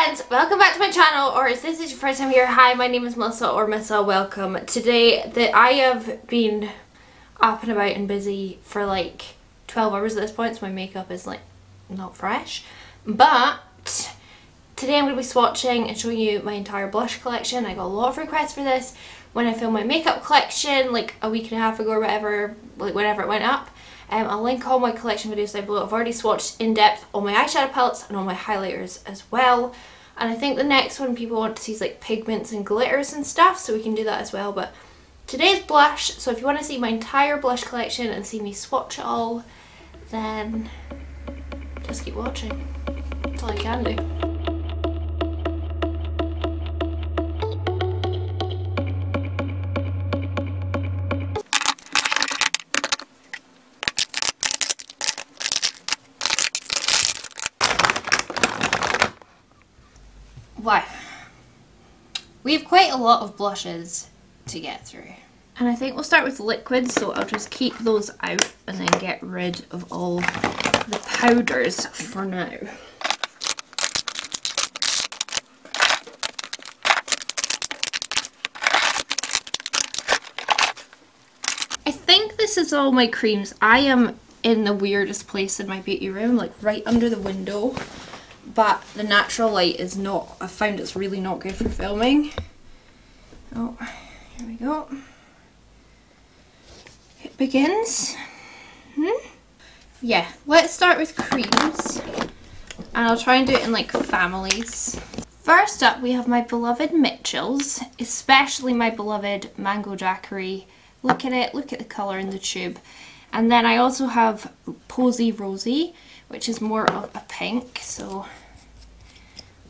friends, welcome back to my channel, or if this is your first time here, hi, my name is Melissa, or Missa, welcome. Today, I have been up and about and busy for like 12 hours at this point, so my makeup is like not fresh. But today I'm going to be swatching and showing you my entire blush collection. I got a lot of requests for this when I filmed my makeup collection like a week and a half ago or whatever, like whenever it went up. I'll link all my collection videos down below. I've already swatched in depth all my eyeshadow palettes and all my highlighters as well. And I think the next one people want to see is like pigments and glitters and stuff, so we can do that as well. But today's blush, so if you want to see my entire blush collection and see me swatch it all, then just keep watching. That's all I can do. Wow, we have quite a lot of blushes to get through, and I think we'll start with liquids, so I'll just keep those out and then get rid of all the powders for now. I think this is all my creams. I am in the weirdest place in my beauty room, like right under the window. But the natural light is not, I found it's really not good for filming. Oh, here we go. It begins. Yeah, let's start with creams. And I'll try and do it in like families. First up, we have my beloved Mitchell's, especially my beloved Mango Daiquiri. Look at it, look at the colour in the tube. And then I also have Posy Rosy, which is more of a pink, so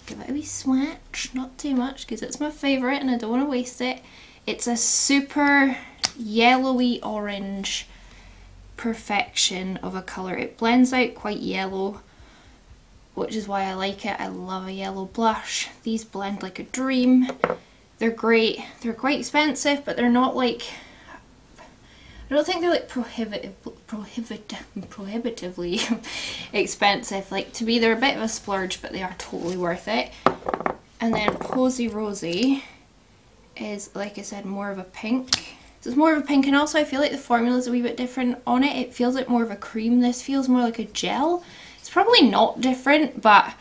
give it a wee swatch, not too much because it's my favourite and I don't want to waste it. It's a super yellowy orange perfection of a colour. It blends out quite yellow, which is why I like it. I love a yellow blush. These blend like a dream. They're great. They're quite expensive, but they're not like, I don't think they're like prohibitively expensive. Like, to me they're a bit of a splurge, but they are totally worth it. And then Posy Rosy is, like I said, more of a pink. So it's more of a pink, and also I feel like the formula is a wee bit different on it. It feels like more of a cream. This feels more like a gel. It's probably not different, but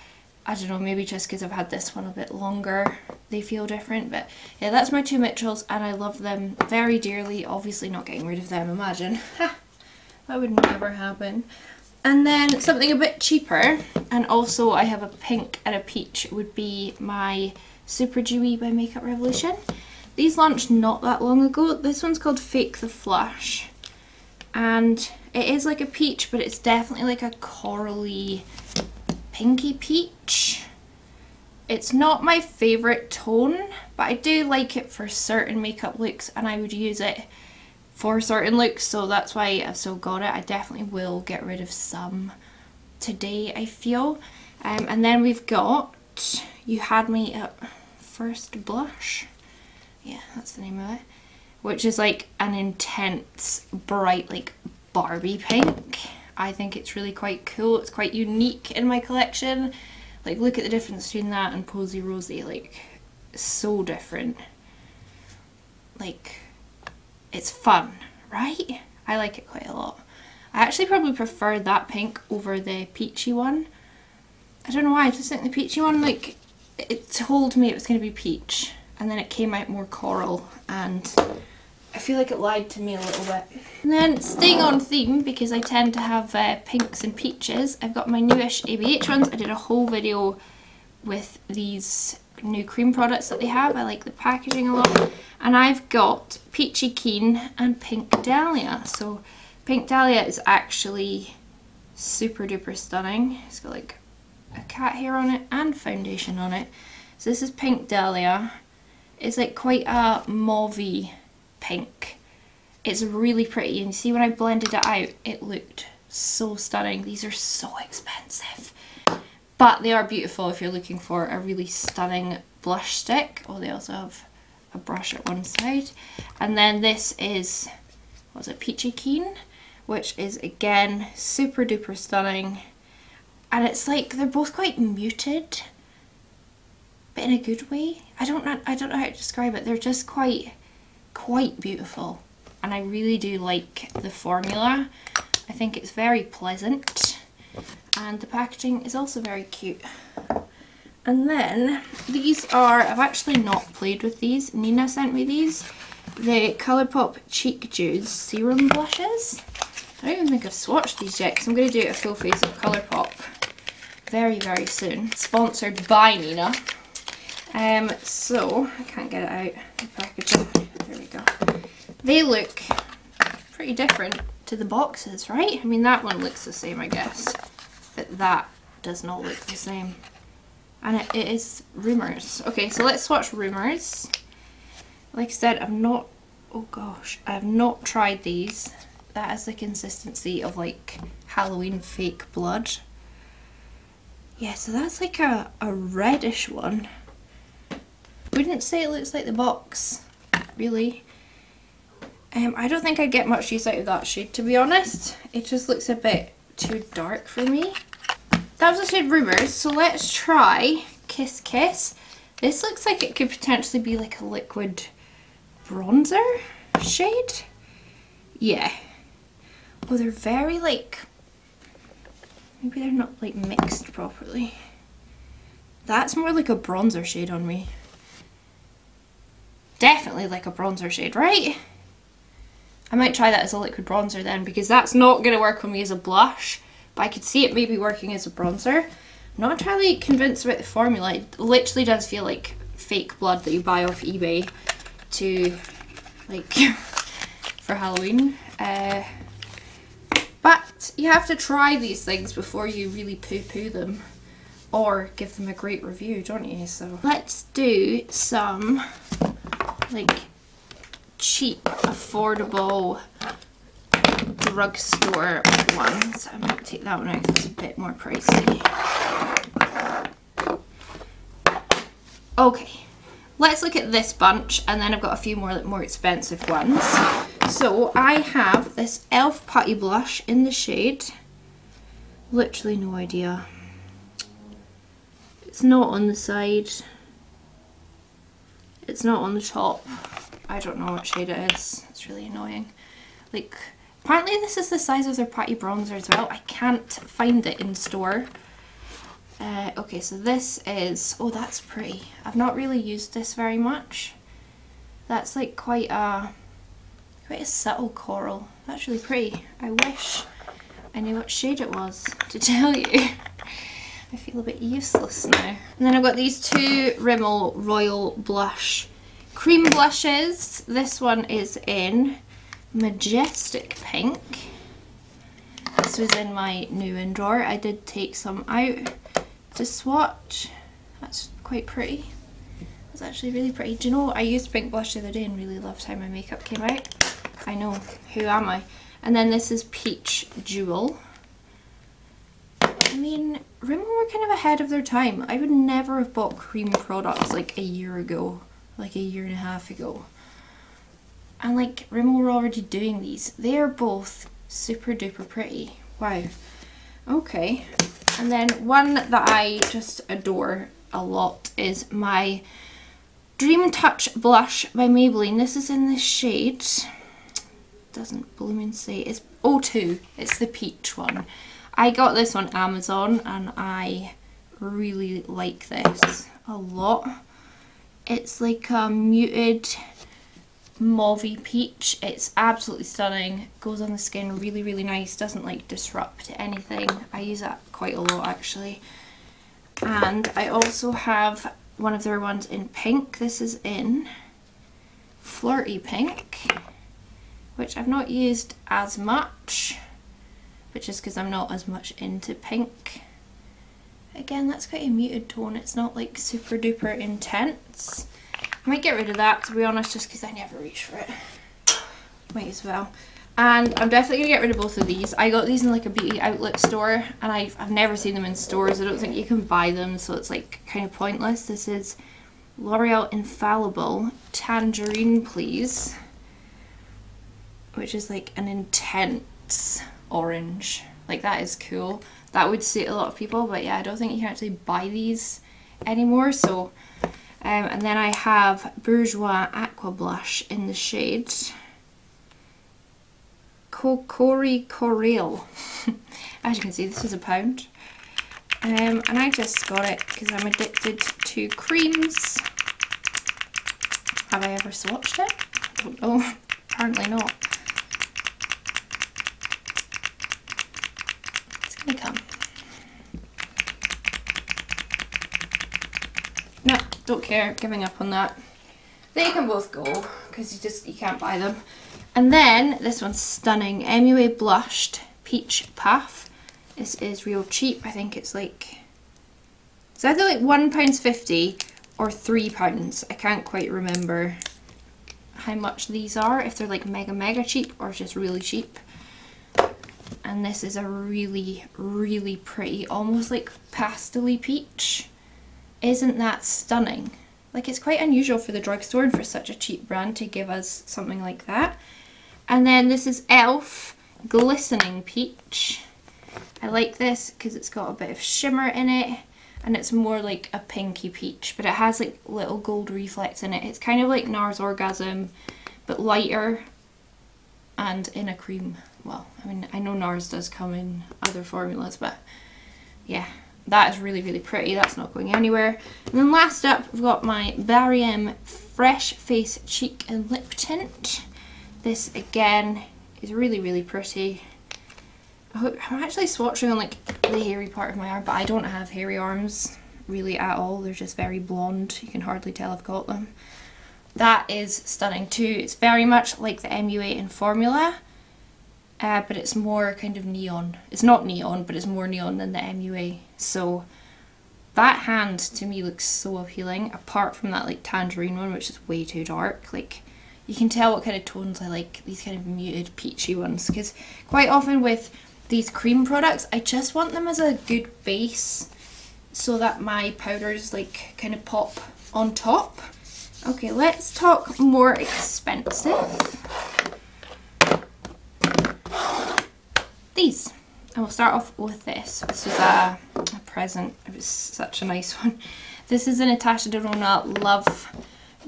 I don't know, maybe just because I've had this one a bit longer, they feel different. But yeah, that's my two Mitchells, and I love them very dearly. Obviously not getting rid of them, imagine. That would never happen. And then something a bit cheaper, and also I have a pink and a peach, would be my Super Dewy by Makeup Revolution. These launched not that long ago. This one's called Fake the Flush, and it is like a peach, but it's definitely like a corally pinky peach. It's not my favourite tone, but I do like it for certain makeup looks, and I would use it for certain looks, so that's why I've still got it. I definitely will get rid of some today, I feel. And then we've got You Had Me at First Blush. Yeah, that's the name of it. Which is like an intense, bright, like Barbie pink. I think it's really quite cool. It's quite unique in my collection. Like, look at the difference between that and Posy Rosy. Like, so different. Like, it's fun, right? I like it quite a lot. I actually probably prefer that pink over the peachy one. I don't know why, I just think the peachy one, like, it told me it was going to be peach, and then it came out more coral, and I feel like it lied to me a little bit. And then, staying on theme, because I tend to have pinks and peaches, I've got my newish ABH ones. I did a whole video with these new cream products that they have. I like the packaging a lot. And I've got Peachy Keen and Pink Dahlia. So Pink Dahlia is actually super duper stunning. It's got like a cat hair on it and foundation on it. So this is Pink Dahlia. It's like quite a mauvey pink. It's really pretty, and you see when I blended it out, it looked so stunning. These are so expensive, but they are beautiful if you're looking for a really stunning blush stick. Oh, they also have a brush at one side. And then this is, what was it, Peachy Keen, which is again super duper stunning. And it's like, they're both quite muted, but in a good way. I don't know how to describe it. They're just quite beautiful, and I really do like the formula. I think it's very pleasant, and the packaging is also very cute. And then these are, I've actually not played with these. Nina sent me these. The Colourpop Cheek Dews Serum Blushes. I don't even think I've swatched these yet because I'm going to do a full face of Colourpop very, very soon. Sponsored by Nina. So, I can't get it out, the packaging. There we go. They look pretty different to the boxes, right? I mean, that one looks the same, I guess. But that does not look the same. And it is Rumours. Okay, so let's swatch Rumours. Like I said, I've not tried these. That is the consistency of like Halloween fake blood. Yeah, so that's like a reddish one. Wouldn't say it looks like the box, really. I don't think I get much use out of that shade, to be honest. It just looks a bit too dark for me. That was the shade Rumours, so let's try Kiss Kiss. This looks like it could potentially be like a liquid bronzer shade. Yeah. Oh, they're very like, maybe they're not like mixed properly. That's more like a bronzer shade on me. Definitely like a bronzer shade, right? I might try that as a liquid bronzer then, because that's not going to work on me as a blush, but I could see it maybe working as a bronzer. I'm not entirely convinced about the formula. It literally does feel like fake blood that you buy off eBay to, like, for Halloween. But you have to try these things before you really poo-poo them or give them a great review, don't you? So let's do some like cheap, affordable drugstore ones. I'm going to take that one out because it's a bit more pricey. Okay, let's look at this bunch, and then I've got a few more expensive ones. So I have this e.l.f. Potty Blush in the shade, literally no idea. It's not on the side. It's not on the top. I don't know what shade it is. It's really annoying. Like, apparently this is the size of their Potty Bronzer as well. I can't find it in store. Okay, so this is, oh, that's pretty. I've not really used this very much. That's like quite a subtle coral. That's really pretty. I wish I knew what shade it was to tell you. I feel a bit useless now. And then I've got these two Rimmel Royal Blush cream blushes. This one is in Majestic Pink. This was in my new in drawer. I did take some out to swatch. That's quite pretty. It's actually really pretty. Do you know, I used pink blush the other day and really loved how my makeup came out. I know, who am I? And then this is Peach Jewel. I mean, Rimmel were kind of ahead of their time. I would never have bought cream products like a year ago, like a year and a half ago. And like, Rimmel were already doing these. They are both super duper pretty. Wow. Okay. And then one that I just adore a lot is my Dream Touch blush by Maybelline. This is in the shade, doesn't blooming say, it's 02. It's the peach one. I got this on Amazon and I really like this a lot. It's like a muted mauvey peach. It's absolutely stunning. Goes on the skin really, really nice. Doesn't like disrupt anything. I use that quite a lot actually. And I also have one of their ones in pink. This is in Flirty Pink, which I've not used as much, which is because I'm not as much into pink. Again, that's quite a muted tone. It's not like super duper intense. I might get rid of that, to be honest, just because I never reach for it. Might as well. And I'm definitely going to get rid of both of these. I got these in like a beauty outlet store, and I've never seen them in stores. I don't think you can buy them, so it's like kind of pointless. This is L'Oreal Infallible Tangerine Please, which is like an intense orange. Like, that is cool. That would suit a lot of people, but yeah, I don't think you can actually buy these anymore, so And then I have Bourjois Aqua Blush in the shade Coralista. As you can see, this is £1. And I just got it because I'm addicted to creams. Have I ever swatched it? I don't know. Apparently not. It's gonna come. No, don't care. Giving up on that. They can both go because you can't buy them. And then this one's stunning. MUA Blushed Peach Puff. This is real cheap. I think it's like, it's either like £1.50 or £3. I can't quite remember how much these are, if they're like mega cheap or just really cheap. And this is a really pretty, almost like pastel-y peach. Isn't that stunning? Like, it's quite unusual for the drugstore and for such a cheap brand to give us something like that. And then this is e.l.f. Glistening Peach. I like this because it's got a bit of shimmer in it and it's more like a pinky peach, but it has like little gold reflects in it. It's kind of like NARS Orgasm but lighter and in a cream. Well, I mean, I know NARS does come in other formulas, but yeah, that is really pretty. That's not going anywhere. And then last up, we've got my Barry Fresh Face Cheek and Lip Tint. This again is really pretty. I'm actually swatching on like the hairy part of my arm, but I don't have hairy arms really at all. They're just very blonde. You can hardly tell I've got them. That is stunning too. It's very much like the MUA in formula, but it's more kind of neon. It's not neon, but it's more neon than the MUA. So that hand to me looks so appealing, apart from that like tangerine one, which is way too dark. Like, you can tell what kind of tones I like, these kind of muted peachy ones, because quite often with these cream products, I just want them as a good base so that my powders like kind of pop on top. Okay, let's talk more expensive. These. I will start off with this. This was a present. It was such a nice one. This is a NATASHA DENONA Love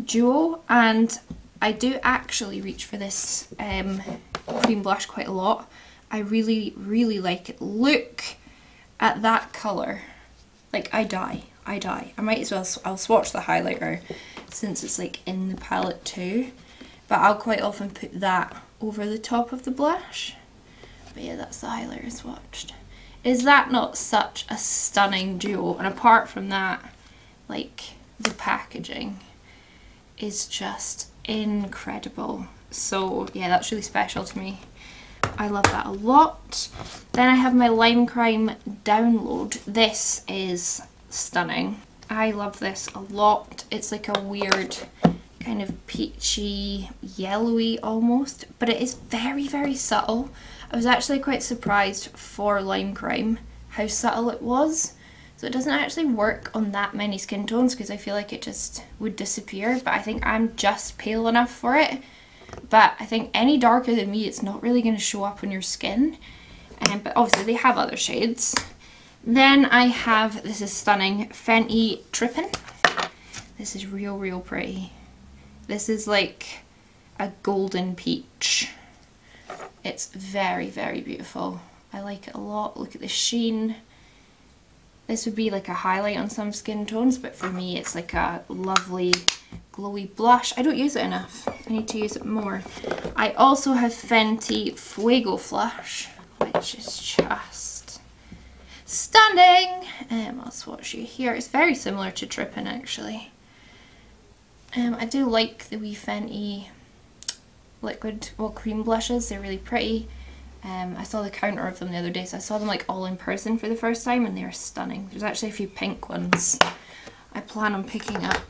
Duo, and I do actually reach for this cream blush quite a lot. I really like it. Look at that colour. Like, I die. I might as well, I'll swatch the highlighter since it's like in the palette too. But I'll quite often put that over the top of the blush. But yeah, that's the highlighter swatched. Is that not such a stunning duo? And apart from that, like, the packaging is just incredible. So yeah, that's really special to me. I love that a lot. Then I have my Lime Crime Download. This is stunning. I love this a lot. It's like a weird kind of peachy, yellowy almost, but it is very subtle. I was actually quite surprised for Lime Crime how subtle it was. So it doesn't actually work on that many skin tones because I feel like it just would disappear, but I think I'm just pale enough for it. But I think any darker than me, it's not really going to show up on your skin. But obviously they have other shades. Then I have, this is stunning, Fenty TRIPPIN. This is real pretty. This is like a golden peach. It's very beautiful. I like it a lot. Look at the sheen. This would be like a highlight on some skin tones, but for me it's like a lovely glowy blush. I don't use it enough. I need to use it more. I also have Fenty Fuego Flush, which is just stunning. I'll swatch you here. It's very similar to TRIPPIN actually. I do like the wee Fenty liquid, well, cream blushes. They're really pretty. I saw the counter of them the other day, so I saw them like all in person for the first time and they are stunning. There's actually a few pink ones I plan on picking up.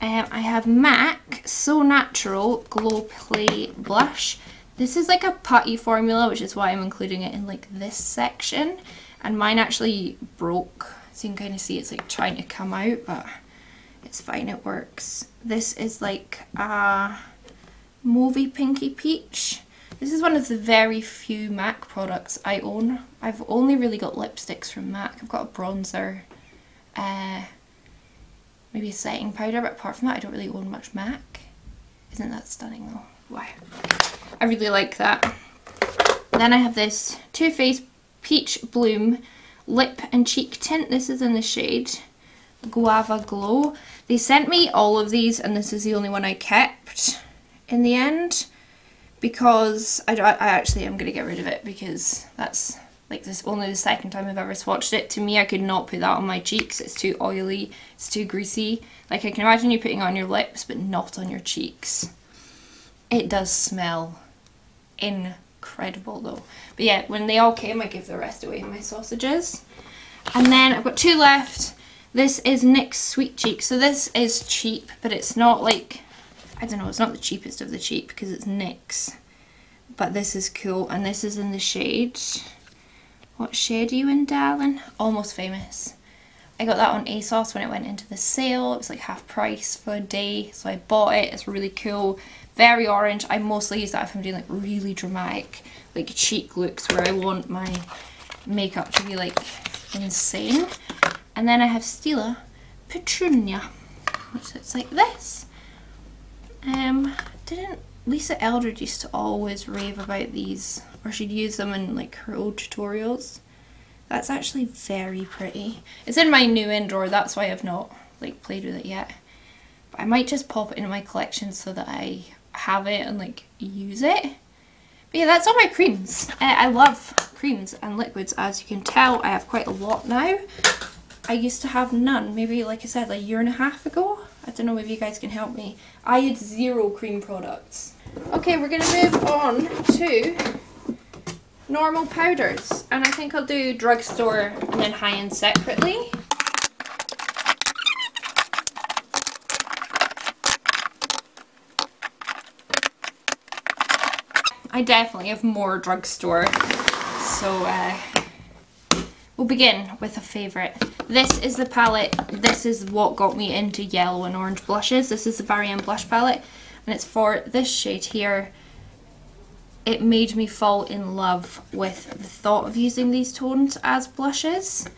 I have MAC So Natural Glow Play Blush. This is like a putty formula, which is why I'm including it in like this section. And mine actually broke, so you can kind of see it's like trying to come out, but it's fine, it works. This is like a mauvey pinky peach. This is one of the very few MAC products I own. I've only really got lipsticks from MAC. I've got a bronzer. maybe a setting powder, but apart from that I don't really own much MAC. Isn't that stunning though? Wow. I really like that. Then I have this Too Faced Peach Bloom Lip and Cheek Tint. This is in the shade Guava Glow. They sent me all of these and this is the only one I kept in the end, because I actually am going to get rid of it, because that's like this only the second time I've ever swatched it. To me, I could not put that on my cheeks. It's too oily, it's too greasy. Like, I can imagine you putting it on your lips but not on your cheeks. It does smell incredible though. But yeah, when they all came I gave the rest away in my sausages. And then I've got two left. This is NYX Sweet Cheek. So this is cheap, but it's not like, I don't know, it's not the cheapest of the cheap because it's NYX. But this is cool, and this is in the shade, what shade are you in, darling? Almost Famous. I got that on ASOS when it went into the sale. It was like half price for a day, so I bought it. It's really cool. Very orange. I mostly use that if I'm doing like really dramatic, like cheek looks where I want my makeup to be like insane. And then I have Stila Petunia, which looks like this. Didn't Lisa Eldridge used to always rave about these, or she'd use them in like her old tutorials. That's actually very pretty. It's in my new in drawer, that's why I've not like played with it yet. But I might just pop it into my collection so that I have it and like use it. But yeah, that's all my creams. I love creams and liquids, as you can tell. I have quite a lot now. I used to have none, maybe like I said, like a year and a half ago. I don't know if you guys can help me. I had zero cream products. Okay, we're going to move on to normal powders. And I think I'll do drugstore and then high-end separately. I definitely have more drugstore. So we'll begin with a favourite. This is the palette. This is what got me into yellow and orange blushes. This is the Barry M blush palette, and it's for this shade here. It made me fall in love with the thought of using these tones as blushes.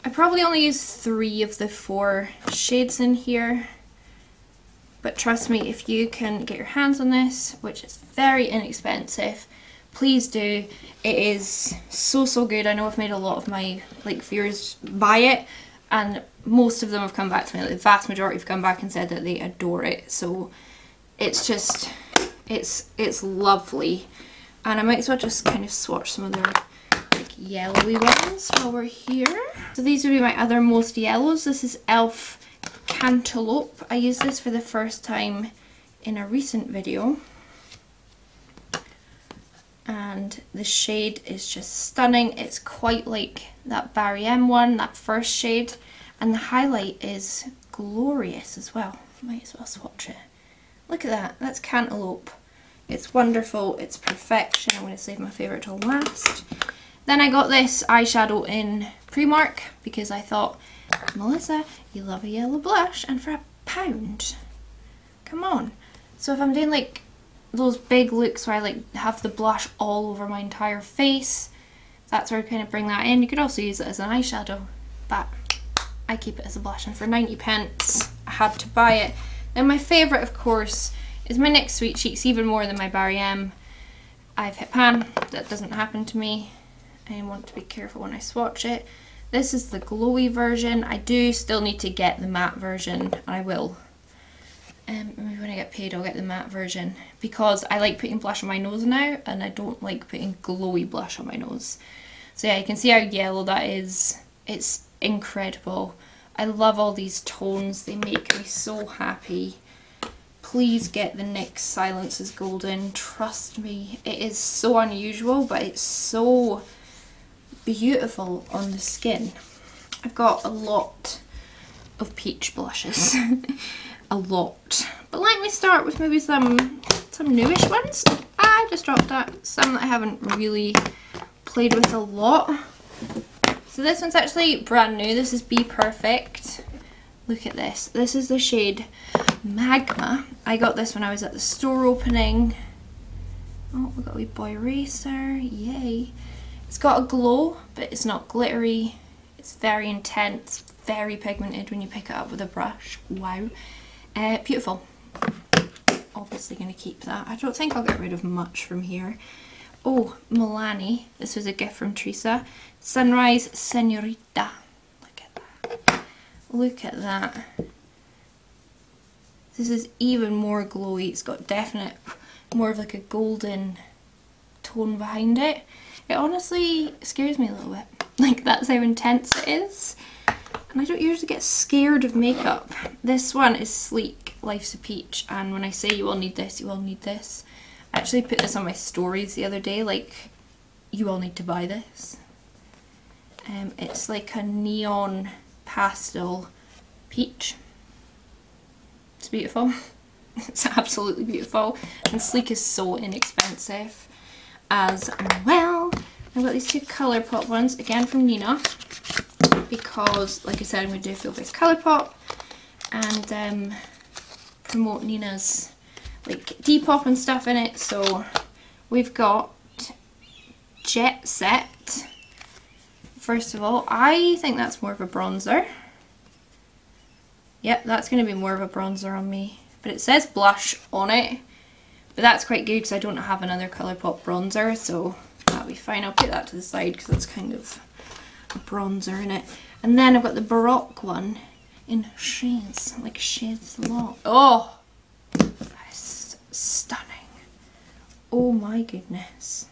I probably only used 3 of the 4 shades in here, but trust me, if you can get your hands on this, which is very inexpensive, please do. It is so good. I know I've made a lot of my like viewers buy it, and most of them have come back to me, like the vast majority have come back and said that they adore it. So it's just, it's lovely. And I might as well just kind of swatch some of their like yellowy ones while we're here. So these would be my other most yellows. This is e.l.f. Cantaloupe. I used this for the first time in a recent video. And the shade is just stunning. It's quite like that Barry M one, that first shade, and the highlight is glorious as well. Might as well swatch it. Look at that, that's Cantaloupe. It's wonderful, it's perfection. I'm going to save my favourite till last. Then I got this eyeshadow in Primark because I thought, Melissa, you love a yellow blush, and for £1, come on. So if I'm doing like those big looks where I like have the blush all over my entire face, that's where I kind of bring that in. You could also use it as an eyeshadow, but I keep it as a blush, and for 90p I had to buy it. Then my favourite, of course, is my NYX Sweet Cheeks, even more than my Barry M. I've hit pan, that doesn't happen to me. I want to be careful when I swatch it. This is the glowy version. I do still need to get the matte version, and I will. Maybe when I get paid I'll get the matte version, because I like putting blush on my nose now and I don't like putting glowy blush on my nose. So yeah, you can see how yellow that is. It's incredible. I love all these tones, they make me so happy. Please get the NYX Silence is Golden, trust me. It is so unusual, but it's so beautiful on the skin. I've got a lot of peach blushes. A lot. But let me start with maybe some newish ones. I just dropped that. Some that I haven't really played with a lot. So this one's actually brand new. This is Be Perfect. Look at this. This is the shade Magma. I got this when I was at the store opening. Oh, we got a wee boy eraser. Yay. It's got a glow, but it's not glittery. It's very intense, very pigmented when you pick it up with a brush. Wow. Beautiful. Obviously going to keep that. I don't think I'll get rid of much from here. Oh, Milani. This was a gift from Teresa. Sunrise Senorita. Look at that. Look at that. This is even more glowy. It's got definite, more of like a golden tone behind it. It honestly scares me a little bit. Like, that's how intense it is. And I don't usually get scared of makeup. This one is sleek, Life's a Peach. And when I say you will need this, you will need this. I actually put this on my stories the other day, like, you all need to buy this. It's like a neon pastel peach. It's beautiful. It's absolutely beautiful. And sleek is so inexpensive as well. I've got these two Colourpop ones, again from Nina, because, like I said, I'm going to do a full-face Colourpop and promote Nina's like Depop and stuff in it. So we've got Jet Set. First of all, I think that's more of a bronzer. Yep, that's going to be more of a bronzer on me. But it says blush on it. But that's quite good because I don't have another Colourpop bronzer, so that'll be fine. I'll put that to the side because it's kind of a bronzer in it. And then I've got the Baroque one in Chaise, like Chaise Long. Oh, that's stunning. Oh my goodness.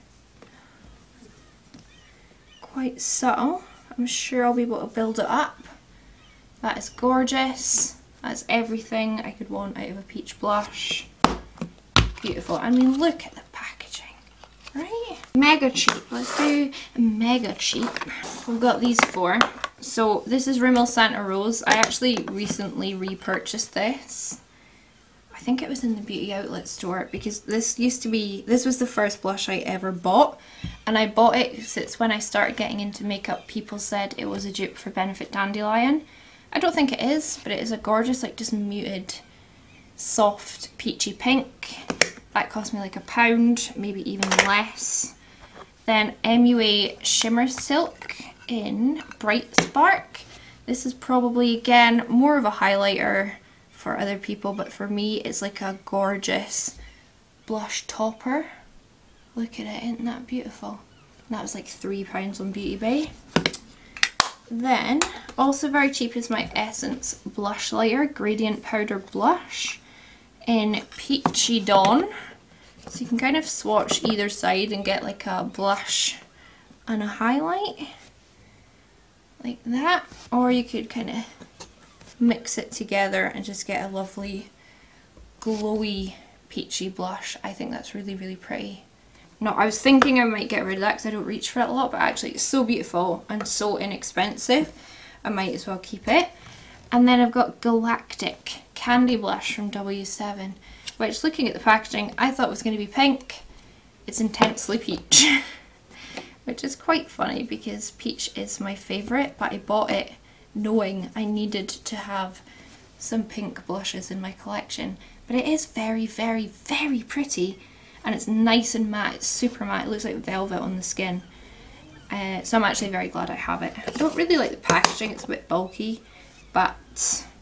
Quite subtle. I'm sure I'll be able to build it up. That is gorgeous. That's everything I could want out of a peach blush. Beautiful. I mean, look at the packaging, right? Mega cheap. Let's do mega cheap. We've got these four. So this is Rimmel Santa Rose. I actually recently repurchased this. I think it was in the beauty outlet store because this used to be, this was the first blush I ever bought. And I bought it because it's when I started getting into makeup, people said it was a dupe for Benefit Dandelion. I don't think it is, but it is a gorgeous, like, just muted, soft, peachy pink. That cost me like £1, maybe even less. Then MUA Shimmer Silk in Bright Spark. This is probably, again, more of a highlighter for other people, but for me, it's like a gorgeous blush topper. Look at it, isn't that beautiful? And that was like £3 on Beauty Bay. Then, also very cheap is my Essence Blush Lighter Gradient Powder Blush in Peachy Dawn. So you can kind of swatch either side and get like a blush and a highlight. Like that. Or you could kind of mix it together and just get a lovely glowy peachy blush. I think that's really, really pretty. No, I was thinking I might get rid of that because I don't reach for it a lot, but actually it's so beautiful and so inexpensive, I might as well keep it. And then I've got Galactic Candy Blush from W7, which, looking at the packaging, I thought was going to be pink. It's intensely peach, which is quite funny because peach is my favourite, but I bought it knowing I needed to have some pink blushes in my collection. But it is very, very, very pretty. And it's nice and matte, it's super matte, it looks like velvet on the skin. So I'm actually very glad I have it. I don't really like the packaging, it's a bit bulky, but,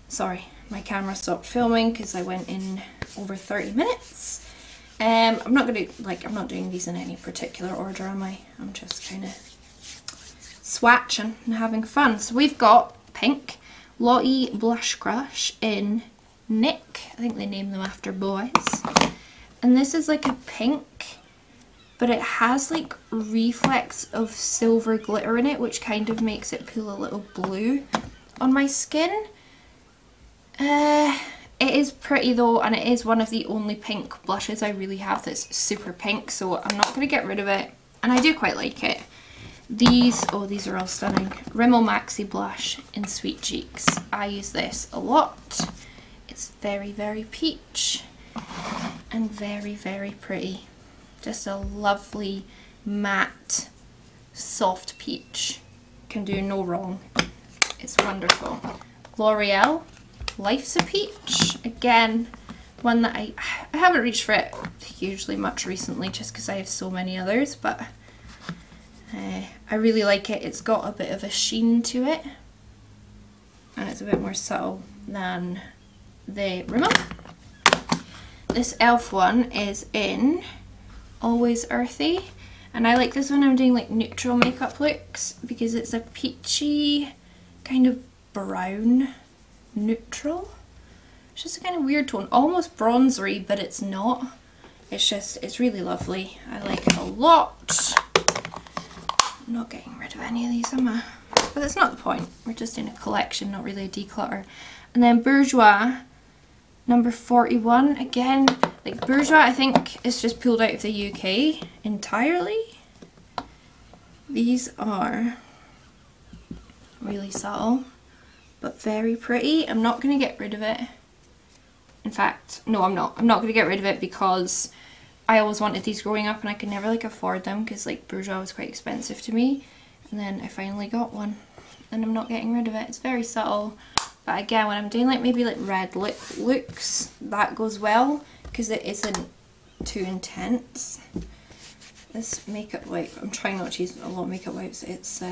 sorry, my camera stopped filming because I went in over 30 minutes. I'm not doing these in any particular order, am I? I'm just kind of swatching and having fun. So we've got pink, Lottie Blush Crush in Nick, I think they named them after boys. And this is like a pink, but it has like reflex of silver glitter in it, which kind of makes it pull a little blue on my skin. It is pretty though, and it is one of the only pink blushes I really have that's super pink, so I'm not going to get rid of it. And I do quite like it. These, oh, these are all stunning. Rimmel Maxi Blush in Sweet Cheeks. I use this a lot. It's very, very peach. And very, very pretty. Just a lovely matte soft peach. Can do no wrong. It's wonderful. L'Oreal Life's a Peach. Again, one that I haven't reached for it hugely much recently just because I have so many others, but I really like it. It's got a bit of a sheen to it. and it's a bit more subtle than the Rimmel. This e.l.f. one is in Always Earthy, and I like this when I'm doing like neutral makeup looks because it's a peachy kind of brown neutral. It's just a kind of weird tone, almost bronzery, but it's not. It's really lovely. I like it a lot. I'm not getting rid of any of these, am I? But that's not the point. We're just in a collection, not really a declutter. And then Bourjois number 41. Again, like Bourjois, I think is just pulled out of the UK entirely. These are really subtle, but very pretty. I'm not going to get rid of it. In fact, no, I'm not. I'm not going to get rid of it because I always wanted these growing up and I could never like afford them because like Bourjois was quite expensive to me. And then I finally got one and I'm not getting rid of it. It's very subtle. But again, when I'm doing like maybe like red lip looks, that goes well because it isn't too intense. This makeup wipe, I'm trying not to use a lot of makeup wipes. It's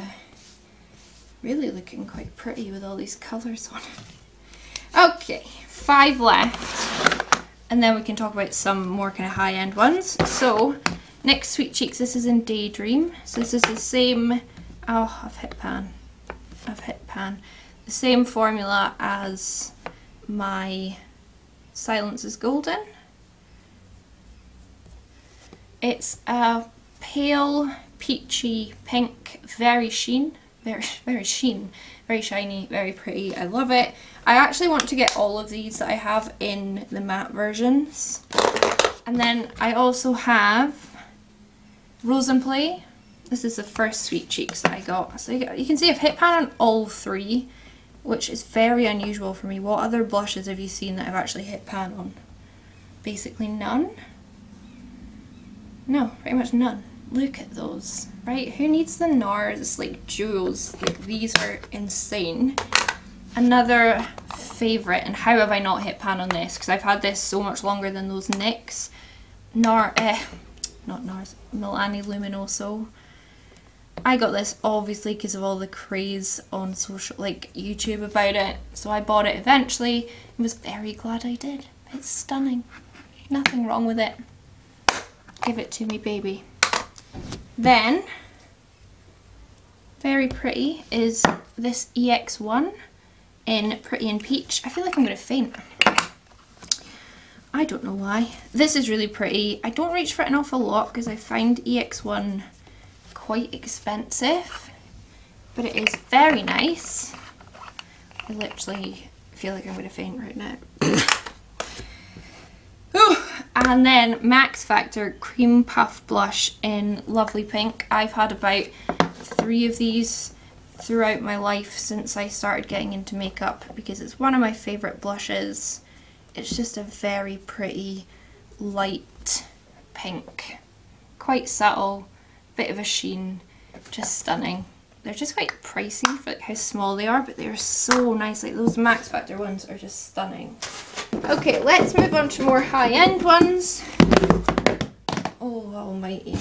really looking quite pretty with all these colours on it. Okay, 5 left. And then we can talk about some more kind of high-end ones. So, NYX Sweet Cheeks, this is in Daydream. So this is the same, oh, I've hit pan. The same formula as my Silence is Golden. It's a pale peachy pink, very shiny, very pretty. I love it. I actually want to get all of these that I have in the matte versions. And then I also have Rose and Play. This is the first Sweet Cheeks that I got. So you can see I've hit pan on all 3, which is very unusual for me. What other blushes have you seen that I've actually hit pan on? Basically none. No, pretty much none. Look at those, right? Who needs the NARS like jewels? Like, these are insane. Another favourite, and how have I not hit pan on this? Because I've had this so much longer than those NYX. Milani Luminoso. I got this obviously because of all the craze on social, like YouTube about it. So I bought it eventually and was very glad I did. It's stunning. Nothing wrong with it. Give it to me, baby. Then, very pretty is this EX1 in Pretty in Peach. I feel like I'm going to faint. I don't know why. This is really pretty. I don't reach for it an awful lot because I find EX1 quite expensive, but it is very nice. I literally feel like I'm going to faint right now. And then Max Factor Cream Puff Blush in Lovely Pink. I've had about 3 of these throughout my life since I started getting into makeup because it's one of my favourite blushes. It's just a very pretty light pink. Quite subtle, bit of a sheen, just stunning. They're just quite pricey for like how small they are, but they're so nice. Like those Max Factor ones are just stunning. Okay, let's move on to more high-end ones. Oh, almighty.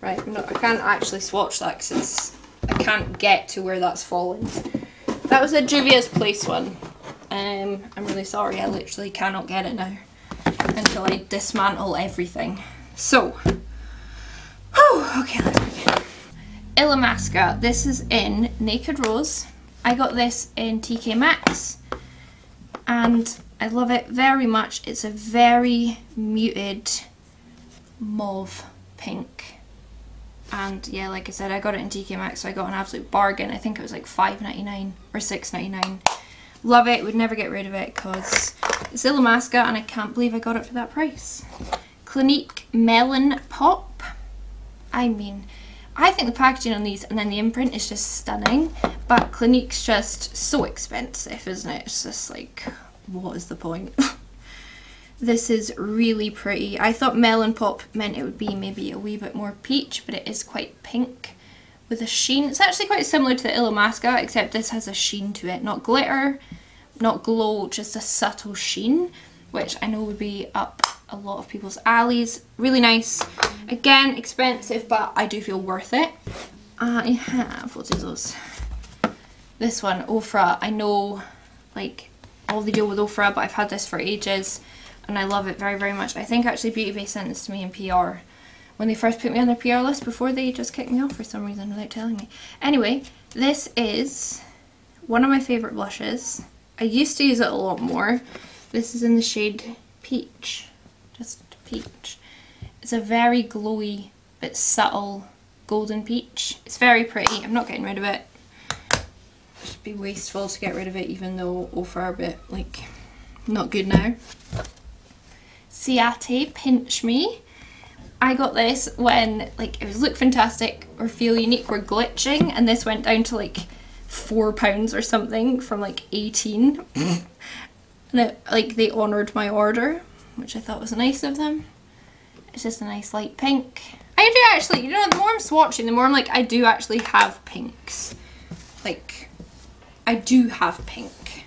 Right, I can't actually swatch that because I can't get to where that's fallen. That was a Juvia's Place one. I'm really sorry, I literally cannot get it now until I dismantle everything. So, okay, let's begin. Illamasqua, this is in Naked Rose. I got this in TK Maxx and I love it very much. It's a very muted mauve pink. And yeah, like I said, I got it in TK Maxx, so I got an absolute bargain. I think it was like $5.99 or $6.99. Love it, would never get rid of it because it's Illamasqua and I can't believe I got it for that price. Clinique Melon Pop. I mean, I think the packaging on these and then the imprint is just stunning, but Clinique's just so expensive, isn't it? It's just like, what is the point? This is really pretty. I thought Melon Pop meant it would be maybe a wee bit more peach, but it is quite pink with a sheen. It's actually quite similar to the Illamasqua, except this has a sheen to it. Not glitter, not glow, just a subtle sheen, which I know would be up a lot of people's alleys. Really nice. Again, expensive, but I do feel worth it. I have, what is those? This one, Ofra. I know like all the deal with Ofra, but I've had this for ages and I love it very, very much. I think actually Beauty Bay sent this to me in PR when they first put me on their PR list before they just kicked me off for some reason without telling me. Anyway, this is one of my favourite blushes. I used to use it a lot more. This is in the shade Peach, just Peach. It's a very glowy but subtle golden peach. It's very pretty. I'm not getting rid of it. It'd be wasteful to get rid of it, even though Ofra are a bit like not good now. Ciate Pinch Me. I got this when like it was Look Fantastic or Feel Unique were glitching, and this went down to like £4 or something from like 18. And it, like they honoured my order, which I thought was nice of them. It's just a nice light pink. I do actually, you know, the more I'm swatching, the more I'm like, I do actually have pinks. Like, I do have pink.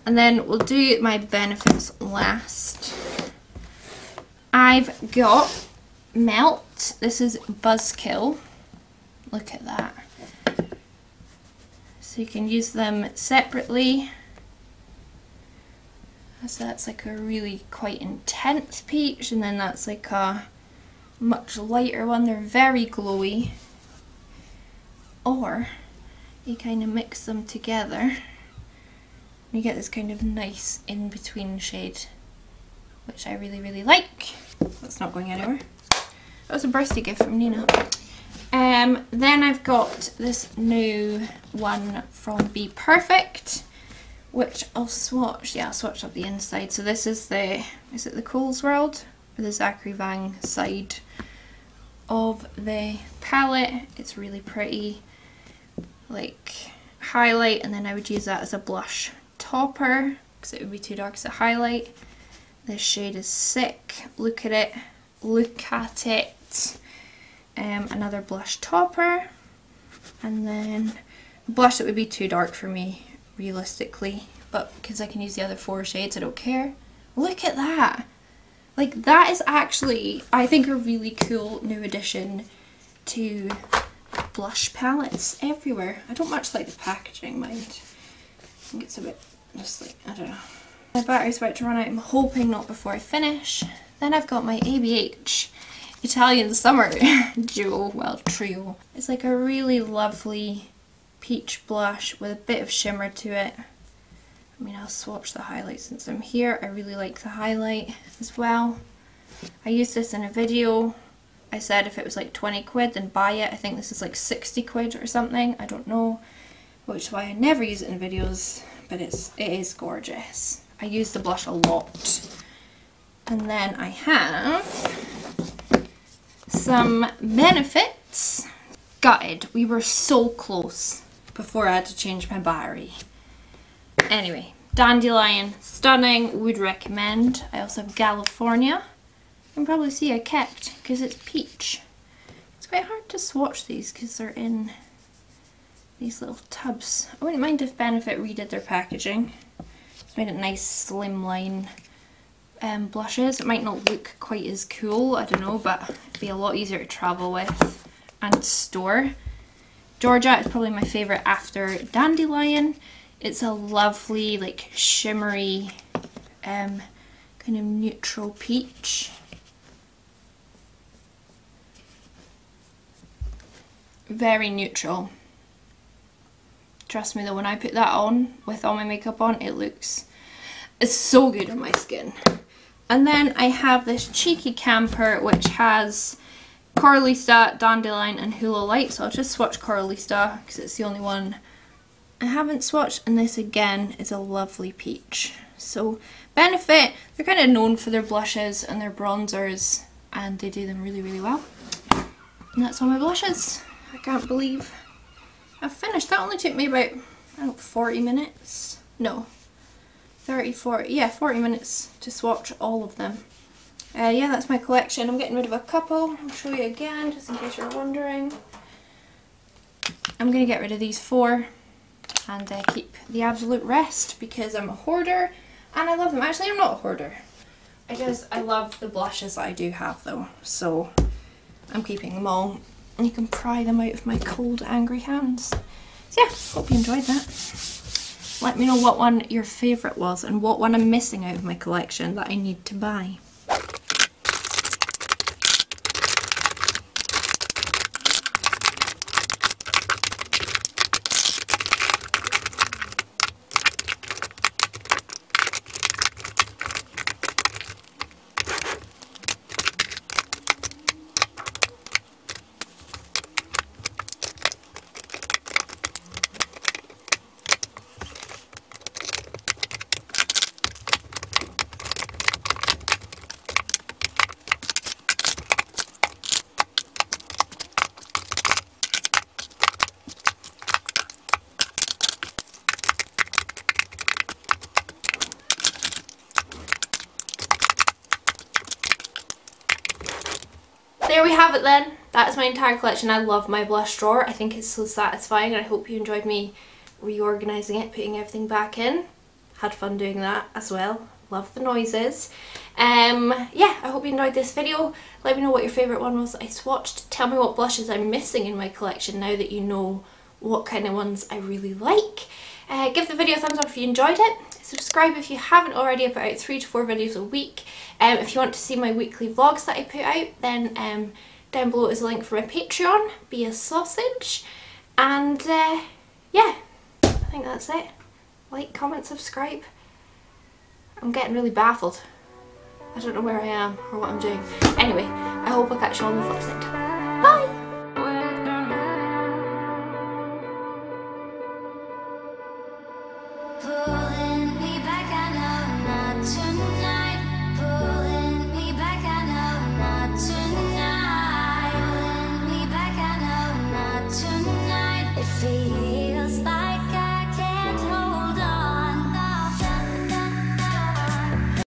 And then we'll do my benefits last. I've got Melt. This is Buzzkill. Look at that. So you can use them separately. So that's like a really quite intense peach, and then that's like a much lighter one. They're very glowy. Or you kind of mix them together and you get this kind of nice in-between shade, which I really, really like. That's not going anywhere. That was a birthday gift from Nina. Then I've got this new one from Be Perfect, which I'll swatch. Yeah, I'll swatch up the inside. So this is the, is it the Coles World? Or the Zachary Vang side of the palette. It's really pretty, like highlight, and then I would use that as a blush topper because it would be too dark as a highlight. This shade is sick. Look at it. Look at it. Another blush topper, and then blush that would be too dark for me realistically, but because I can use the other 4 shades, I don't care. Look at that. Like, that is actually, I think, a really cool new addition to blush palettes everywhere. I don't much like the packaging, mind. I think it's a bit just like, I don't know. My battery's about to run out. I'm hoping not before I finish. Then I've got my ABH Italian Summer duo, well, trio. It's like a really lovely peach blush with a bit of shimmer to it. I mean, I'll swatch the highlight since I'm here. I really like the highlight as well. I used this in a video. I said if it was like 20 quid then buy it. I think this is like 60 quid or something. I don't know, which is why I never use it in videos, but it is gorgeous. I use the blush a lot. And then I have some benefits. Gutted. We were so close before I had to change my battery. Anyway, Dandelion, stunning, would recommend. I also have California. You can probably see I kept because it's peach. It's quite hard to swatch these because they're in these little tubs. I wouldn't mind if Benefit redid their packaging. It's made it nice slimline blushes. It might not look quite as cool, I don't know, but it'd be a lot easier to travel with and store. Georgia is probably my favourite after Dandelion. It's a lovely, like, shimmery, kind of neutral peach. Very neutral. Trust me though, when I put that on, with all my makeup on, it's so good on my skin. And then I have this cheeky camper, which has Coralista, Dandelion, and Hula Light. So I'll just swatch Coralista, because it's the only one I haven't swatched, and this again is a lovely peach. So Benefit, they're kind of known for their blushes and their bronzers, and they do them really, really well. And that's all my blushes. I can't believe I've finished. That only took me about, I don't know, 40 minutes? No, 30, 40, yeah, 40 minutes to swatch all of them. Yeah, that's my collection. I'm getting rid of a couple. I'll show you again, just in case you're wondering. I'm going to get rid of these 4 and keep the absolute rest because I'm a hoarder and I love them. Actually, I'm not a hoarder. I love the blushes that I do have though, so I'm keeping them all. And you can pry them out of my cold, angry hands. So yeah, hope you enjoyed that. Let me know what one your favourite was and what one I'm missing out of my collection that I need to buy. There we have it then. That is my entire collection. I love my blush drawer. I think it's so satisfying and I hope you enjoyed me reorganising it, putting everything back in. Had fun doing that as well. Love the noises. Yeah, I hope you enjoyed this video. Let me know what your favourite one was that I swatched. Tell me what blushes I'm missing in my collection now that you know what kind of ones I really like. Give the video a thumbs up if you enjoyed it. Subscribe if you haven't already. I put out 3 to 4 videos a week. If you want to see my weekly vlogs that I put out, then down below is a link for my Patreon. Be a sausage. And yeah, I think that's it. Like, comment, subscribe. I'm getting really baffled. I don't know where I am or what I'm doing. Anyway, I hope I'll catch you on the flip side.